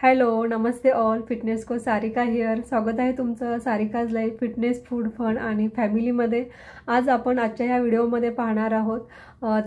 Hello नमस्ते all, fitness को Sarika here. स्वागत आहे तुमचं Sarika's life fitness food fun आणि फॅमिलीमध्ये। आज आपण आजच्या ह्या व्हिडिओमध्ये पाहणार आहोत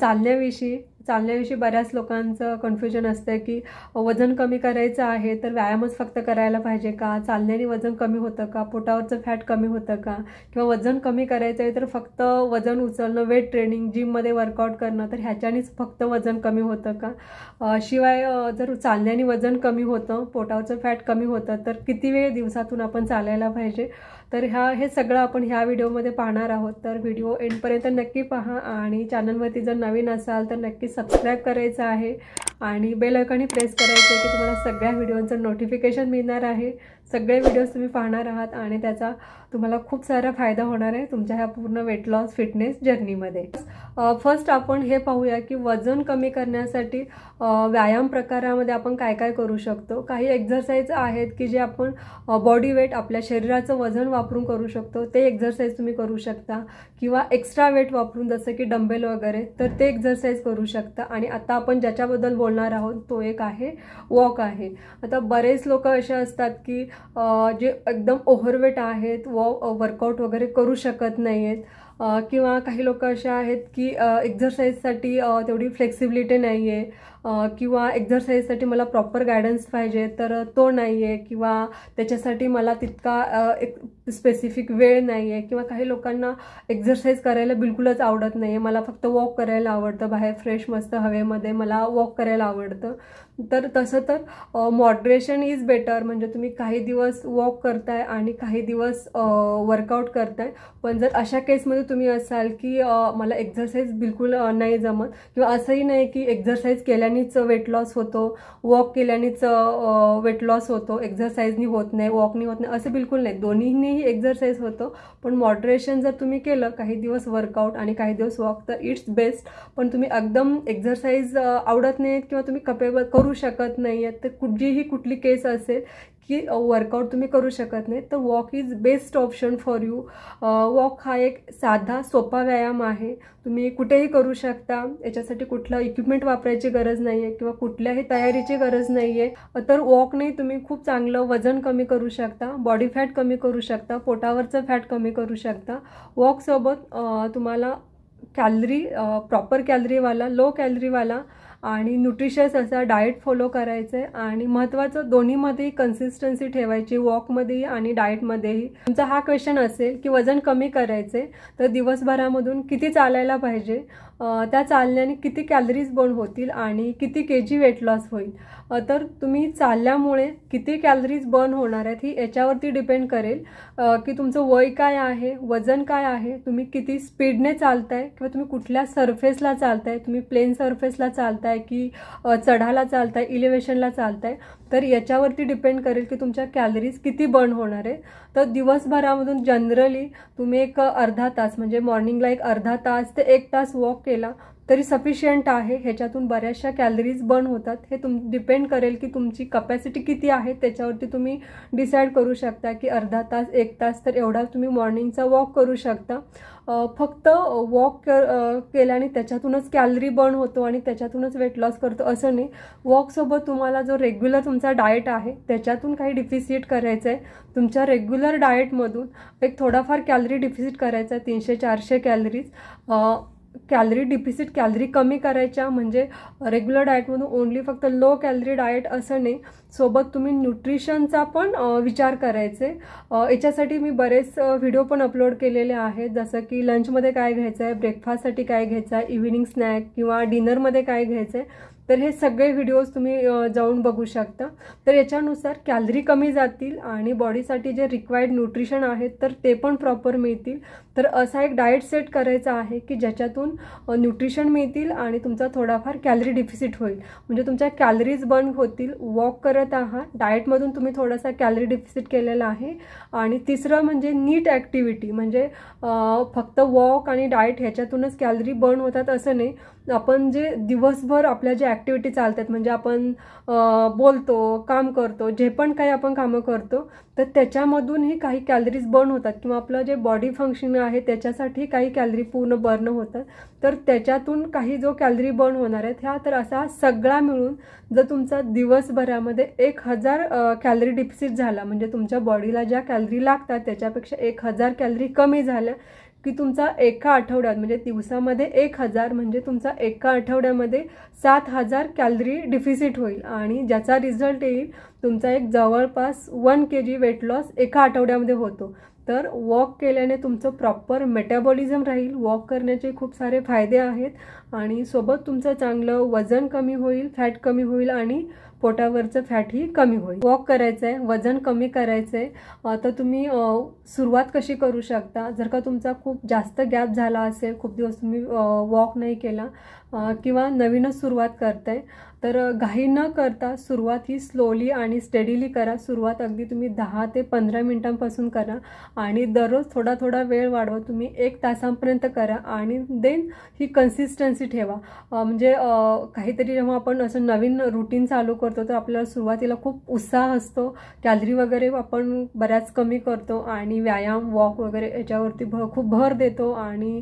चालण्याविषयी बऱ्याच लोकांचं कन्फ्युजन असतं की वजन कमी करायचं आहे तर व्यायामच फक्त करायला पाहिजे का, चालण्याने वजन कमी होतं का, पोटावरचं फॅट कमी होतं का, किंवा वजन कमी करायचं आहे तर फक्त वजन उचलणं, वेट ट्रेनिंग, जिममध्ये वर्कआउट करणं तर ह्याच्यानेच फक्त वजन कमी होतं का, शिवाय जर चालण्याने वजन कमी होतं, पोटावरचं फॅट कमी होतं तर किती वेळ दिवसातून आपण चालायला पाहिजे, तर हे सगळं आपण ह्या व्हिडिओमध्ये पाहणार आहोत। तर व्हिडिओ एंडपर्यंत नक्की पहा आणि चॅनलवरती जर नवीन असाल तर नक्की सबस्क्राईब करायचं आहे आणि बेल आयकॉन प्रेस करायचं आहे की तुम्हाला सगळ्या व्हिडिओचं नोटिफिकेशन मिळणार आहे। सगळे व्हिडिओज तुम्ही पाहणार आहात आणि त्याचा तुम्हाला खूप सारा फायदा होणार आहे तुमच्या ह्या पूर्ण वेट लॉस फिटनेस जर्नीमध्ये। फर्स्ट आपण हे पाहूया की वजन कमी करण्यासाठी व्यायाम प्रकारामध्ये आपण काय काय करू शकतो। काही एक्झरसाइज आहेत की जे आपण बॉडी वेट, आपल्या शरीराचं वजन वापरून करू शकतो, ते एक्झरसाइज तुम्ही करू शकता, किंवा एक्स्ट्रा वेट वापरून जसं की डंबेल वगैरे तर ते एक्झरसाइज करू शकता। आणि आता आपण ज्याच्याबद्दल बोलणार आहोत तो एक आहे वॉक आहे। आता बरेच लोक असे असतात की जे एकदम ओव्हरवेट आहेत, वर्कआउट वगैरे करू शकत नाही आहेत, किंवा काही लोक असे आहेत की एक्झरसाइजसाठी तेवढी फ्लेक्सिबिलिटी नाही आहे, किंवा एक्झरसाइजसाठी मला प्रॉपर गायडन्स पाहिजे तर तो नाही आहे, किंवा त्याच्यासाठी मला तितका एक स्पेसिफिक वेळ नाही आहे, किंवा काही लोकांना एक्झरसाइज करायला बिलकुलच आवडत नाही आहे, मला फक्त वॉक करायला आवडतं, बाहेर फ्रेश मस्त हवेमध्ये मला वॉक करायला आवडतं। तर तसं तर मॉडरेशन इज बेटर, म्हणजे तुम्ही काही दिवस वॉक करताय आणि काही दिवस वर्कआउट करताय, पण जर अशा केसमध्ये तुम्ही असाल की मला एक्झरसाइज बिलकुल नाही जमत, किंवा असंही नाही की एक्झरसाइज केल्यानेच वेट लॉस होतो, वॉक केल्यानेच वेट लॉस होतो, एक्झरसाइजनी होत नाही, वॉकनी होत नाही, असं बिलकुल नाही, दोन्हीनेही एक्झरसाइज होतो, पण मॉडरेशन जर तुम्ही केलं, काही दिवस वर्कआउट आणि काही दिवस वॉक तर इट्स बेस्ट। पण तुम्ही एकदम एक्झरसाइज आवडत नाहीत किंवा तुम्ही कपेबल करू शकत नाही आहेत, तर कुठली केस असेल की वर्कआउट तुम्ही करू शकत नाही, तर walk is best option for you. Walk हा एक साधा सोपा व्यायाम आहे, तुम्ही कुठेही करू शकता, याच्यासाठी कुठलं इक्विपमेंट वापरायची गरज नाही आहे किंवा कुठल्याही तयारीची गरज नाही आहे। तर वॉकने तुम्ही खूप चांगलं वजन कमी करू शकता, बॉडी फॅट कमी करू शकता, पोटावरचं फॅट कमी करू शकता। वॉकसोबत तुम्हाला कॅलरी, प्रॉपर कॅलरीवाला, लो कॅलरीवाला आणि न्यूट्रिशियस असा डाएट फॉलो करायचं आहे, आणि महत्त्वाचं दोन्हीमध्येही कन्सिस्टन्सी ठेवायची, वॉकमध्येही आणि डाएटमध्येही। तुमचा हा क्वेश्चन असेल की वजन कमी करायचे तर दिवसभरामधून किती चालायला पाहिजे, त्या चालण्याने किती कॅलरीज बर्न होतील आणि किती केजी वेट लॉस होईल, तर तुम्ही चालल्यामुळे किती कॅलरीज बर्न होणार आहेत ही याच्यावरती डिपेंड करेल की तुमचं वय काय आहे, वजन काय आहे, तुम्ही किती स्पीडने चालताय, किंवा तुम्ही कुठल्या सरफेसला चालताय, तुम्ही प्लेन सरफेसला चालताय की चढाला चालताय, इलिव्हेशनला चालताय, तर याच्यावरती डिपेंड करेल की तुमच्या कॅलरीज किती बर्न होणार आहे। तर दिवसभरामधून जनरली तुम्ही एक अर्धा तास, म्हणजे मॉर्निंगला एक अर्धा तास ते 1 तास वॉक केला तरी सफिशियंट आहे, ह्याच्यातून बऱ्याचशा कॅलरीज बर्न होतात। हे डिपेंड करेल की तुमची कपॅसिटी किती आहे, त्याच्यावरती तुम्ही डिसाईड करू शकता की अर्धा तास, 1 तास तर एवढा तुम्ही मॉर्निंगचा वॉक करू शकता। फक्त वॉक केल्याने त्याच्यातूनच कॅलरी बर्न होतो आणि त्याच्यातूनच वेट लॉस करतो असं नाही, वॉकसोबत तुम्हाला जो रेग्युलर तुमचा डाएट आहे त्याच्यातून काही डिफिसिट करायचं आहे, तुमच्या रेग्युलर डाएटमधून एक थोडाफार कॅलरी डिफिसिट करायचा आहे, 300-400 कॅलरीज, कॅलरी डिफिसिट, कॅलरी कमी करायच्या, म्हणजे रेग्युलर डाएटमधून ओनली फक्त लो कॅलरी डाएट असं नाही, सोबत तुम्ही न्यूट्रिशनचा पण विचार करायचे। याच्यासाठी मी बरेच व्हिडिओ पण अपलोड केलेले आहेत, जसं की लंचमध्ये काय घ्यायचं आहे, ब्रेकफास्टसाठी काय घ्यायचं आहे, इव्हिनिंग स्नॅक किंवा डिनरमध्ये काय घ्यायचं आहे, तर हे सगळे व्हिडिओज तुम्ही जाऊन बघू शकता। तर याच्यानुसार कॅलरी कमी जातील आणि बॉडीसाठी जे रिक्वायर्ड न्यूट्रिशन आहेत तर ते पण प्रॉपर मिळतील। तर असा एक डाएट सेट करायचा आहे की ज्याच्यातून न्यूट्रिशन मिळतील आणि तुमचा थोडाफार कॅलरी डिफिसिट होईल, म्हणजे तुमच्या कॅलरीज बर्न होतील। वॉक करत आहात, डाएटमधून तुम्ही थोडासा कॅलरी डिफिसिट केलेला आहे, आणि तिसरं म्हणजे नीट ॲक्टिव्हिटी, म्हणजे फक्त वॉक आणि डाएट ह्याच्यातूनच कॅलरी बर्न होतात असं नाही, आपण जे दिवसभर आपल्या ज्या ॲक्टिव्हिटी चालतात, म्हणजे आपण बोलतो, काम करतो, जे पण काही आपण कामं करतो तर त्याच्यामधूनही काही कॅलरीज बर्न होतात, किंवा आपलं जे बॉडी फंक्शन आहे त्याच्यासाठी काही कॅलरी पूर्ण बर्न होतात, तर त्याच्यातून काही जो कॅलरी बर्न होणार आहेत ह्या तर असा सगळा मिळून जर तुमचा दिवसभरामध्ये 1000 कॅलरी डिफिसिट झाला, म्हणजे तुमच्या बॉडीला ज्या कॅलरी लागतात त्याच्यापेक्षा 1000 कॅलरी कमी झाल्या की तुमचा एका आठवड्यात म्हणजे दिवसामध्ये 1000 म्हणजे तुमचा एका आठवड्यामध्ये 7000 कॅलरी डिफिसिट होईल आणि ज्याचा रिझल्ट येईल तुमचा एक जवळपास 1 kg वेट लॉस एका आठवड्यामध्ये होतो। तर वॉक केल्याने तुमचं प्रॉपर मेटाबॉलिझम राहील, वॉक करण्याचे खूप सारे फायदे आहेत आणि सोबत तुमचं चांगलं वजन कमी होईल, फॅट कमी होईल आणि पोटावरचं फॅटही कमी होईल। वॉक करायचं आहे, वजन कमी करायचं आहे, तर तुम्ही सुरुवात कशी करू शकता। जर का तुमचा खूप जास्त गॅप झाला असेल, खूप दिवस तुम्ही वॉक नाही केला किंवा नवीनच सुरुवात करताय, तर घाई न करता सुरुवात ही स्लोली आणि स्टेडीली करा। सुरुवात अगदी तुम्ही 10 ते 15 मिनिटांपासून करा आणि दररोज थोडा थोडा वेळ वाढवा, तुम्ही 1 तासांपर्यंत करा आणि देन ही कन्सिस्टन्सी ठेवा। म्हणजे काहीतरी जेव्हा आपण असं नवीन रुटीन चालू करतो तर आपल्याला सुरुवातीला खूप उत्साह असतो, कॅलरी वगैरे आपण बऱ्याच कमी करतो आणि व्यायाम वॉक वगैरे याच्यावरती खूप भर देतो आणि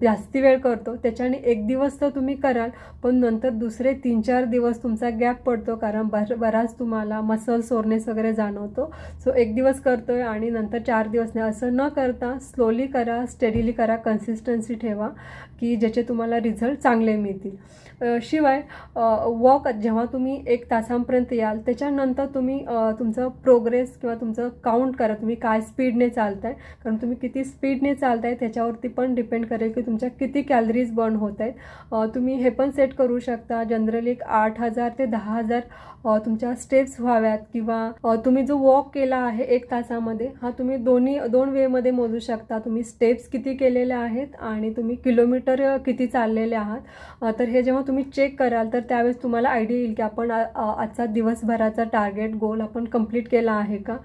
जास्ती वेळ करतो। त्याच्याने एक दिवस तर तुम्ही कराल, पण नंतर दुसरे 3-4 दिवस तुमचा गॅप पडतो कारण बराच तुम्हाला मसल सोरनेस वगैरे जाणवतो। सो एक दिवस करतोय आणि नंतर 4 दिवस नाही, असं न करता स्लोली करा, स्टेडीली करा, कन्सिस्टन्सी ठेवा की ज्याचे तुम्हाला रिझल्ट चांगले मिळतील। शिवाय वॉक जेव्हा तुम्ही 1 तासांपर्यंत याल त्याच्यानंतर तुम्ही तुमचं प्रोग्रेस किंवा तुमचं काउंट करा, तुम्ही काय स्पीडने चालताय, कारण तुम्ही किती स्पीडने चालताय त्याच्यावरती पण डिपेंड करेल की तुमच्या किती कॅलरीज बर्न होत आहेत। तुम्ही हे पण सेट करू शकता, जनरली 8000 ते 10000 तुमच्या स्टेप्स व्हाव्यात किंवा तुम्ही जो वॉक केला आहे 1 तासामध्ये हा तुम्ही दोन वेमध्ये मोजू शकता, तुम्ही स्टेप्स किती केलेल्या आहेत आणि तुम्ही किलोमीटर किती चाललेले आहात। तर हे जेव्हा तुम्ही चेक कराल तर त्यावेळेस तुम्हाला आयडिया येईल की आपण आजचा दिवसभराचा टार्गेट गोल आपण कंप्लीट केला आहे का।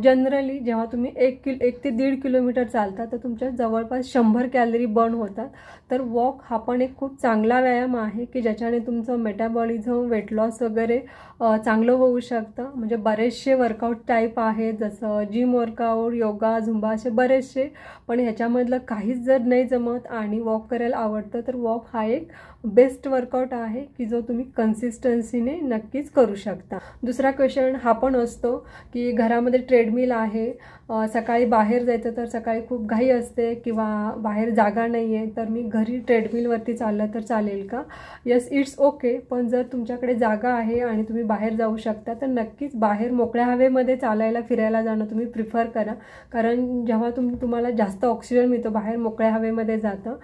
जनरली जेव्हा तुम्ही 1 ते 1.5 किलोमीटर चालता तर तुमच्या जवळपास 100 कॅलरी बर्न होतात। तर वॉक हा पण एक खूप चांगला व्यायाम आहे की ज्याच्याने तुमचं मेटाबॉलिझम, वेट लॉस वगैरे चांगलं होऊ शकतं। म्हणजे बरेचसे वर्कआउट टाईप आहेत जसं जिम वर्कआउट, योगा, झुंबा असे बरेचसे, पण ह्याच्यामधलं काहीच जर नाही जमत आणि वॉक करायला आवडतं तर वॉक हा एक बेस्ट वर्कआउट आहे की जो तुम्ही कन्सिस्टन्सीने नक्कीच करू शकता। दुसरा क्वेश्चन हा पण असतो की घरामध्ये ट्रेडमिल आहे, सकाळी बाहेर जायचं तर सकाळी खूप घाई असते किंवा बाहेर जागा नाही आहे, तर मी घरी ट्रेडमिलवरती चाललं तर चालेल का। येस, इट्स ओके, पण जर तुमच्याकडे जागा आहे आणि तुम्ही बाहेर जाऊ शकता तर नक्कीच बाहेर मोकळ्या हवेमध्ये चालायला फिरायला जाणं तुम्ही प्रिफर करा, कारण जेव्हा तुम्हाला जास्त ऑक्सिजन मिळतो बाहेर मोकळ्या हवेमध्ये जातं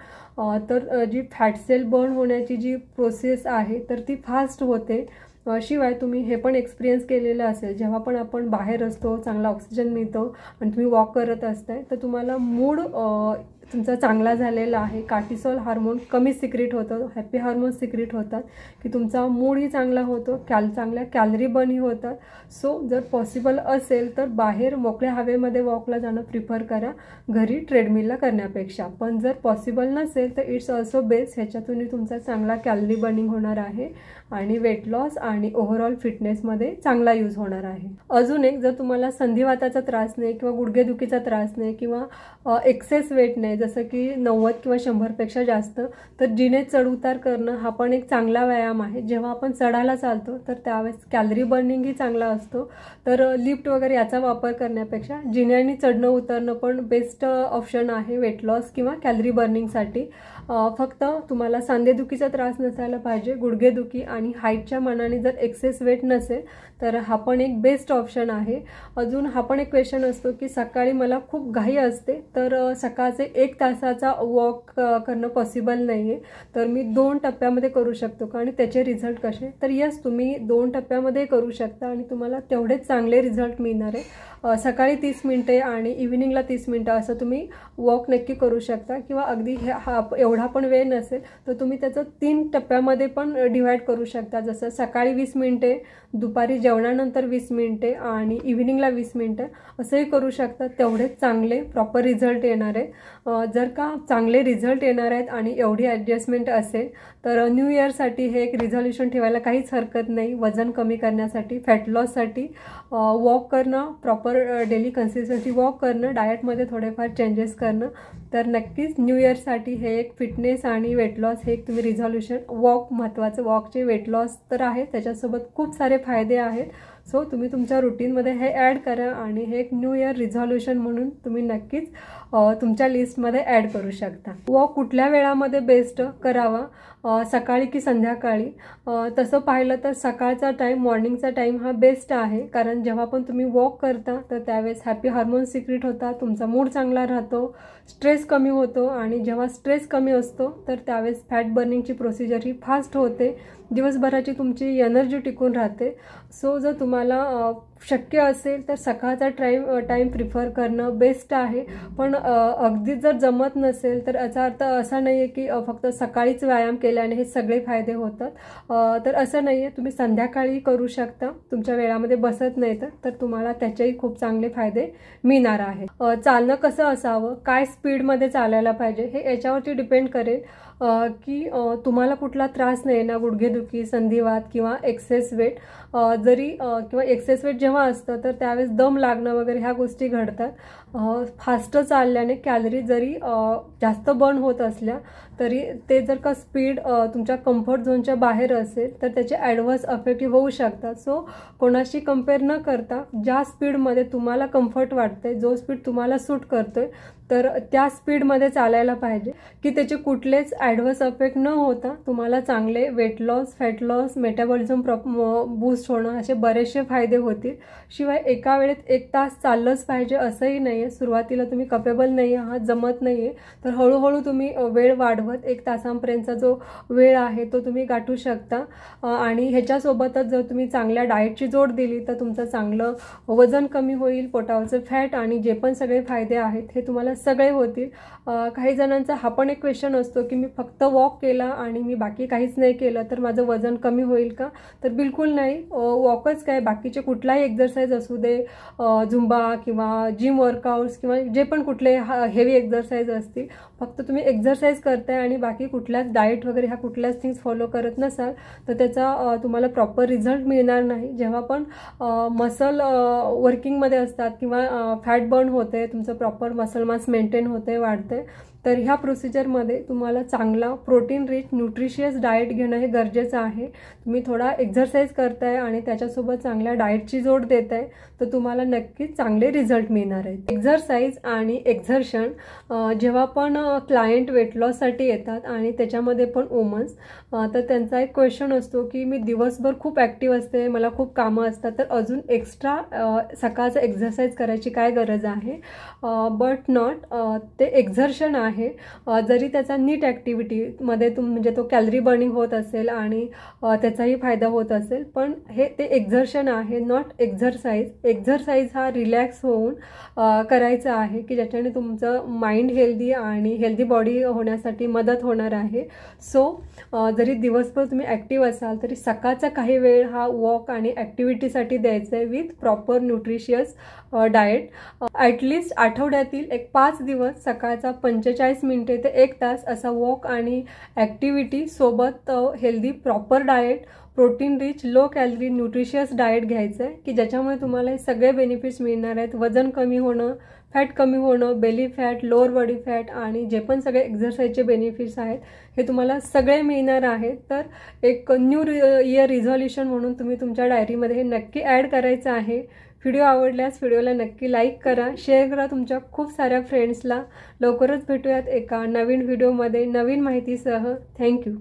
तर जी फॅट सेल बर्न होण्याची जी प्रोसेस आहे तर ती फास्ट होते। शिवाय तुम्ही हे पण एक्सपिरियन्स केलेलं असेल, जेव्हा पण आपण बाहेर असतो चांगला ऑक्सिजन मिळतो आणि तुम्ही वॉक करत असताय तर तुम्हाला मूड तुमचा चांगला झालेला आहे, कार्टिसोल हार्मोन कमी सिक्रेट होतं, हॅपी हार्मोन सिक्रेट होतात की तुमचा मूडही चांगला होतो, चांगल्या कॅलरी बर्नही होतात। सो जर पॉसिबल असेल तर बाहेर मोकळ्या हवेमध्ये वॉकला जाणं प्रिफर करा घरी ट्रेडमिलला करण्यापेक्षा। पण जर पॉसिबल नसेल तर इट्स ऑल्सो बेस्ट, ह्याच्यातूनही तुमचा चांगला कॅलरी बर्निंग होणार आहे आणि वेट लॉस आणि ओव्हरऑल फिटनेसमध्ये चांगला यूज होणार आहे। अजून एक, जर तुम्हाला संधिवाताचा त्रास नाही किंवा गुडघेदुखीचा त्रास नाही किंवा एक्सेस वेट नाही जसं की 90 किंवा 100पेक्षा जास्त, तर जिने चढ उतार करणं हा पण एक चांगला व्यायाम आहे। जेव्हा आपण चढायला चालतो तर त्यावेळेस कॅलरी बर्निंगही चांगला असतो, तर लिफ्ट वगैरे याचा वापर करण्यापेक्षा जिन्याने चढणं उतरणं पण बेस्ट ऑप्शन आहे वेट लॉस किंवा कॅलरी बर्निंगसाठी। फक्त तुम्हाला सांधेदुखीचा त्रास नसायला पाहिजे, गुडघेदुखी आणि हाईटच्या मानाने जर एक्सेस वेट नसेल तर हा पण एक बेस्ट ऑप्शन आहे। अजून हा पण एक क्वेश्चन असतो की सकाळी मला खूप घाई असते तर सकाळचे 1 तासाचा वॉक करणं पॉसिबल नाही आहे, तर मी 2 टप्प्यामध्ये करू शकतो का आणि त्याचे रिझल्ट कसे, तर यस तुम्ही 2 टप्प्यामध्ये करू शकता आणि तुम्हाला तेवढेच चांगले रिझल्ट मिळणार आहे। सकाळी 30 मिनिटे आणि इव्हिनिंगला 30 मिनिटं असं तुम्ही वॉक नक्की करू शकता किंवा अगदी एवढा पण वेळ नसेल तर तुम्ही त्याचं 3 टप्प्यामध्ये पण डिवाइड करू शकता, जसं सकाळी 20 मिनिटे, दुपारी जेवणानंतर 20 मिनिटे आणि इव्हिनिंगला 20 मिनिटं असंही करू शकता, तेवढेच चांगले प्रॉपर रिझल्ट येणार आहे। जर का चांगले रिझल्ट येणार आहेत आणि एवढी ॲडजस्टमेंट असेल तर न्यू इयरसाठी हे एक रिझोल्यूशन ठेवायला काहीच हरकत नाही. वजन कमी करण्यासाठी, फॅट लॉससाठी वॉक करणं, प्रॉपर डेली कन्सिस्टन्सी वॉक करणं, डाएटमध्ये थोडेफार चेंजेस करणं. तर नक्कीच न्यू इयरसाठी हे एक फिटनेस आणि वेट लॉस हे एक तुम्ही रिझोल्यूशन, वॉक महत्त्वाचं, वॉकचे वेट लॉस तर आहे, त्याच्यासोबत खूप सारे फायदे आहेत. सो तुम्ही तुमच्या रुटीनमध्ये हे ॲड करा आणि हे एक न्यू इयर रिझोल्यूशन म्हणून तुम्ही नक्कीच तुमच्या लिस्टमध्ये ॲड करू शकता. वॉक कुठल्या वेळामध्ये बेस्ट करावा, सकाळी की संध्याकाळी? तसं पाहिलं तर सकाळचा टाईम, मॉर्निंगचा टाईम हा बेस्ट आहे. कारण जेव्हा पण तुम्ही वॉक करता तर त्यावेळेस हॅपी हार्मोन्स सिक्रेट होतात, तुमचा मूड चांगला राहतो, स्ट्रेस कमी होतो आणि जेव्हा स्ट्रेस कमी असतो तर त्यावेळेस फॅट बर्निंगची प्रोसिजर ही फास्ट होते, दिवसभराची तुमची एनर्जी टिकून राहते. सो जर तुम्हाला शक्य असेल तर सकाळचा टाईम प्रिफर करणं बेस्ट आहे. पण अगदीच जर जमत नसेल तर याचा अर्थ असा नाही आहे की फक्त सकाळीच व्यायाम केल्याने हे सगळे फायदे होतात. तर असं नाही आहे, तुम्ही संध्याकाळी करू शकता, तुमच्या वेळामध्ये बसत नाही तर तुम्हाला त्याचेही खूप चांगले फायदे मिळणार आहेत. चालणं कसं असावं, काय स्पीडमध्ये चालायला पाहिजे हे याच्यावरती डिपेंड करेल की तुम्हाला कुठला त्रास नाही ना, गुडघेदुखी, संधिवात किंवा एक्सेस वेट. जरी किंवा एक्सेस वेट जेव्हा असतं तर त्यावेळेस दम लागणं वगैरे ह्या गोष्टी घडतात. फास्ट चालल्याने कॅलरी जरी जास्त बर्न होत असल्या तरी ते जर का स्पीड तुमच्या कम्फर्ट झोनच्या बाहेर असेल तर त्याचे ॲडव्हर्स अफेक्टिव्ह होऊ शकतात. सो कोणाशी कंपेअर न करता ज्या स्पीडमध्ये तुम्हाला कम्फर्ट वाटते, जो स्पीड तुम्हाला सूट करतोय तर त्या स्पीडमध्ये चालायला पाहिजे की त्याचे कुठलेच ॲडव्हर्स अफेक्ट न होता तुम्हाला चांगले weight loss, fat loss, metabolism boost होणं असे बरेचसे फायदे होतील. शिवाय एका वेळेत 1 तास चाललंच पाहिजे असंही नाही आहे. सुरुवातीला तुम्ही कपेबल नाही आहात, जमत नाही आहे, तर हळूहळू तुम्ही वेळ वाढवत 1 तासांपर्यंतचा जो वेळ आहे तो तुम्ही गाठू शकता. आणि ह्याच्यासोबतच जर तुम्ही चांगल्या डाएटची जोड दिली तर तुमचं चांगलं वजन कमी होईल, पोटावरचं फॅट आणि जे पण सगळे फायदे आहेत हे तुम्हाला सगळे होतील. काही जणांचा हा पण एक क्वेश्चन असतो की मी फक्त वॉक केला आणि मी बाकी काहीच नाही केलं तर माझं वजन कमी होईल का? तर बिलकुल नाही. वॉकच काय, बाकीचे कुठलाही एक्झरसाइज असू दे, झुंबा किंवा जिम वर्कआउट्स किंवा जे पण कुठले हेवी एक्झरसाइज असतील, फक्त तुम्ही एक्झरसाइज करताय आणि बाकी कुठल्याच डाएट वगैरे ह्या कुठल्याच थिंग्स फॉलो करत नसाल तर त्याचा तुम्हाला प्रॉपर रिझल्ट मिळणार नाही. जेव्हा पण मसल वर्किंगमध्ये असतात किंवा फॅट बर्न होते, तुमचं प्रॉपर मसल मास मेंटेन होते, वाढते, तर ह्या प्रोसिजरमध्ये तुम्हाला चांगला प्रोटीन रिच न्यूट्रिशियस डाएट घेणं हे गरजेचं आहे. तुम्ही थोडा एक्झरसाइज करताय आणि त्याच्यासोबत चांगल्या डाएटची जोड देताय तर तुम्हाला नक्कीच चांगले रिझल्ट मिळणार आहेत. एक्झरसाइज आणि एक्झर्शन, जेव्हा पण क्लायंट वेट लॉससाठी येतात आणि त्याच्यामध्ये पण वुमन्स, तर त्यांचा एक क्वेश्चन असतो की मी दिवसभर खूप ॲक्टिव्ह असते, मला खूप कामं असतात, तर अजून एक्स्ट्रा सकाळचं एक्झरसाइज करायची काय गरज आहे? बट नॉट, ते एक्झर्शन आहे. जरी त्याचा नीट ॲक्टिव्हिटीमध्ये म्हणजे तो कॅलरी बर्निंग होत असेल आणि त्याचाही फायदा होत असेल, पण हे ते एक्झर्शन आहे, नॉट एक्झरसाइज. एक्झरसाइज हा रिलॅक्स होऊन करायचा आहे की ज्याच्याने तुमचं माइंड हेल्दी आणि हेल्दी बॉडी होण्यासाठी मदत होणार आहे. सो जरी दिवसभर तुम्ही ॲक्टिव्ह असाल तरी सकाळचा काही वेळ हा वॉक आणि ॲक्टिव्हिटीसाठी द्यायचा आहे with proper nutritious diet. At least आठवड्यातील 5 दिवस सकाळचा 45 मिनिटे ते 1 तास असा वॉक आणि ॲक्टिव्हिटी सोबत healthy proper diet, protein rich low calorie nutritious diet घ्यायचं आहे की ज्याच्यामुळे तुम्हाला हे सगळे बेनिफिट्स मिळणार आहेत. वजन कमी होणं, फॅट कमी होणं, belly fat, lower body fat आणि जे पण सगळे एक्झरसाइजचे बेनिफिट्स आहेत हे तुम्हाला सगळे मिळणार आहेत. तर एक न्यू इयर रिझोल्यूशन म्हणून तुम्ही तुमच्या डायरीमध्ये हे नक्की ॲड करायचं आहे. व्हिडिओ आवडल्यास व्हिडिओला नक्की लाईक करा, शेअर करा तुमच्या खूप साऱ्या फ्रेंड्सला. लवकरच भेटूयात एका नवीन व्हिडिओमध्ये नवीन माहितीसह. थँक्यू.